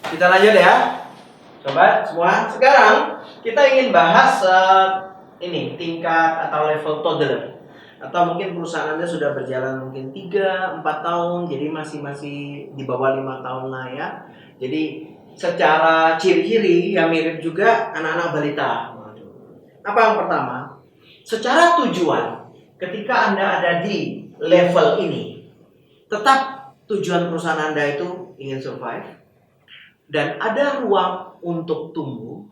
Kita lanjut ya. Sobat semua, sekarang kita ingin bahas ini tingkat atau level toddler. Atau mungkin perusahaan Anda sudah berjalan mungkin 3-4 tahun, jadi masih di bawah 5 tahun lah ya. Jadi secara ciri-ciri yang mirip juga anak-anak balita. Apa yang pertama? Secara tujuan, ketika Anda ada di level ini, tetap tujuan perusahaan Anda itu ingin survive dan ada ruang untuk tumbuh.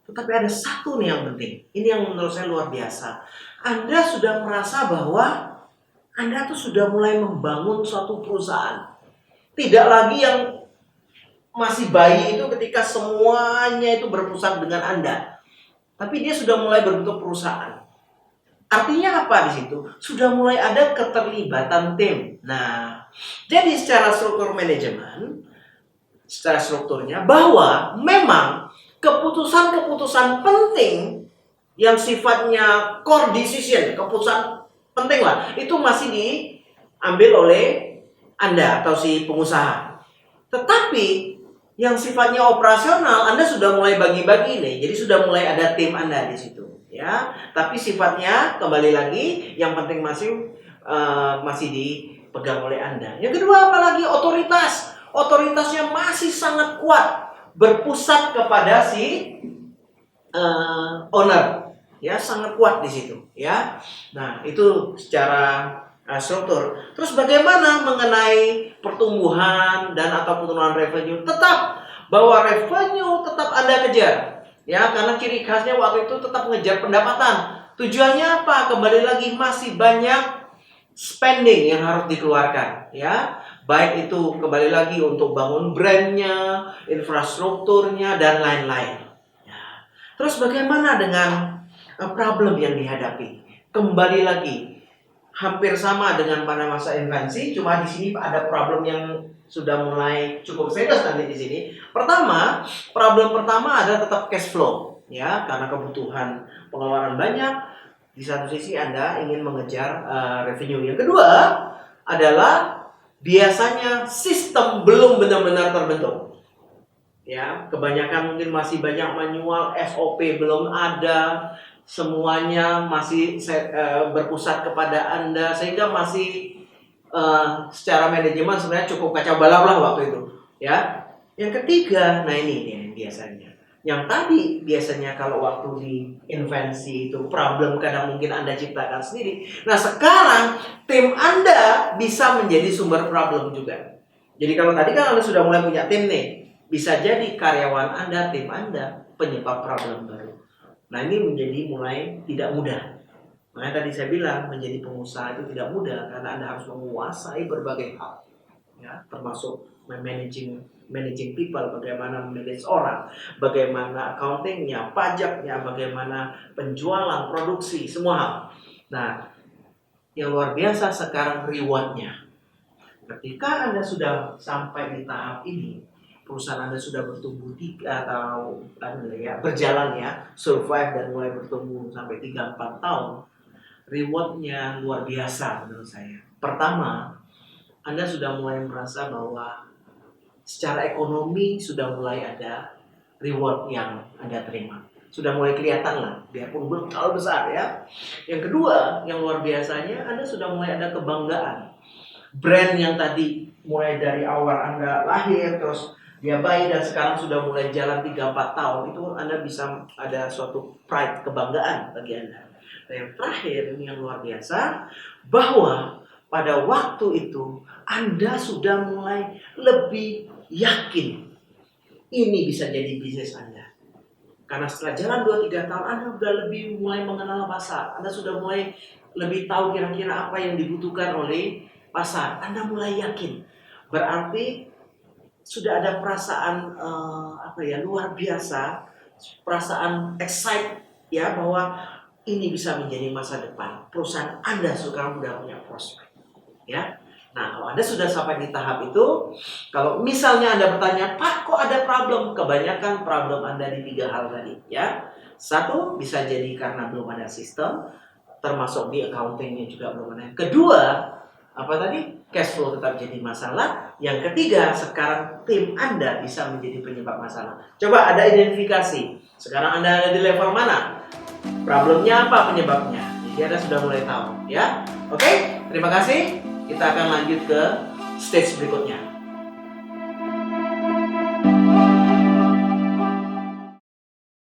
Tetapi ada satu nih yang penting. Ini yang menurut saya luar biasa. Anda sudah merasa bahwa Anda tuh sudah mulai membangun suatu perusahaan. Tidak lagi yang masih bayi itu ketika semuanya itu berpusat dengan Anda. Tapi dia sudah mulai berbentuk perusahaan. Artinya apa di situ? Sudah mulai ada keterlibatan tim. Nah, jadi secara struktur manajemen, secara strukturnya bahwa memang keputusan-keputusan penting yang sifatnya core decision, keputusan penting lah, itu masih diambil oleh Anda atau si pengusaha. Tetapi yang sifatnya operasional, Anda sudah mulai bagi-bagi nih. Jadi sudah mulai ada tim Anda di situ, ya. Tapi sifatnya kembali lagi yang penting masih dipegang oleh Anda. Yang kedua apalagi otoritas. Otoritasnya masih sangat kuat, berpusat kepada si owner, ya, sangat kuat di situ, ya. Nah, itu secara struktur. Terus bagaimana mengenai pertumbuhan dan atau penurunan revenue? Tetap bahwa revenue tetap Anda kejar, ya, karena ciri khasnya waktu itu tetap mengejar pendapatan. Tujuannya apa? Kembali lagi masih banyak spending yang harus dikeluarkan, ya. Baik itu kembali lagi untuk bangun brandnya, infrastrukturnya, dan lain-lain. Ya. Terus bagaimana dengan problem yang dihadapi? Kembali lagi, hampir sama dengan pada masa infansi, cuma di sini ada problem yang sudah mulai cukup serius nanti di sini. Problem pertama ada tetap cash flow, ya, karena kebutuhan pengeluaran banyak. Di satu sisi Anda ingin mengejar revenue. Yang kedua adalah biasanya sistem belum benar-benar terbentuk. Ya, kebanyakan mungkin masih banyak manual, SOP belum ada, semuanya masih berpusat kepada Anda sehingga masih secara manajemen sebenarnya cukup kacau balau lah waktu itu, ya. Yang ketiga, nah ini nih biasanya. Yang tadi biasanya kalau waktu di invensi itu problem kadang mungkin Anda ciptakan sendiri. Nah, sekarang tim Anda bisa menjadi sumber problem juga. Jadi kalau tadi kan Anda sudah mulai punya tim nih, bisa jadi karyawan Anda, tim Anda penyebab problem baru. Nah, ini menjadi mulai tidak mudah. Makanya tadi saya bilang menjadi pengusaha itu tidak mudah karena Anda harus menguasai berbagai hal, ya, termasuk managing people, bagaimana manage orang, bagaimana accountingnya, pajaknya, bagaimana penjualan, produksi, semua hal. Nah, yang luar biasa sekarang rewardnya. Ketika Anda sudah sampai di tahap ini, perusahaan Anda sudah bertumbuh berjalan ya, survive dan mulai bertumbuh sampai 3-4 tahun, rewardnya luar biasa menurut saya. Pertama, Anda sudah mulai merasa bahwa secara ekonomi sudah mulai ada reward yang Anda terima. Sudah mulai kelihatan lah, biarpun belum terlalu besar ya. Yang kedua, yang luar biasanya, Anda sudah mulai ada kebanggaan. Brand yang tadi mulai dari awal Anda lahir, terus dia bayi dan sekarang sudah mulai jalan 3-4 tahun, itu Anda bisa ada suatu pride, kebanggaan bagi Anda. Dan yang terakhir, ini yang luar biasa, bahwa pada waktu itu Anda sudah mulai lebih yakin ini bisa jadi bisnis Anda. Karena setelah jalan 2-3 tahun Anda sudah lebih mulai mengenal pasar. Anda sudah mulai lebih tahu kira-kira apa yang dibutuhkan oleh pasar. Anda mulai yakin. Berarti sudah ada perasaan luar biasa, perasaan excited ya bahwa ini bisa menjadi masa depan. Perusahaan Anda sekarang sudah punya prospek. Ya. Nah, kalau Anda sudah sampai di tahap itu, kalau misalnya Anda bertanya, Pak, kok ada problem? Kebanyakan problem Anda di 3 hal tadi, ya. Satu, bisa jadi karena belum ada sistem, termasuk di accountingnya juga belum ada. Kedua, apa tadi? cash flow tetap jadi masalah. Yang ketiga, sekarang tim Anda bisa menjadi penyebab masalah. Coba Anda identifikasi. Sekarang Anda ada di level mana? Problemnya apa, penyebabnya? Jadi Anda sudah mulai tahu, ya. Oke, terima kasih. Kita akan lanjut ke stage berikutnya.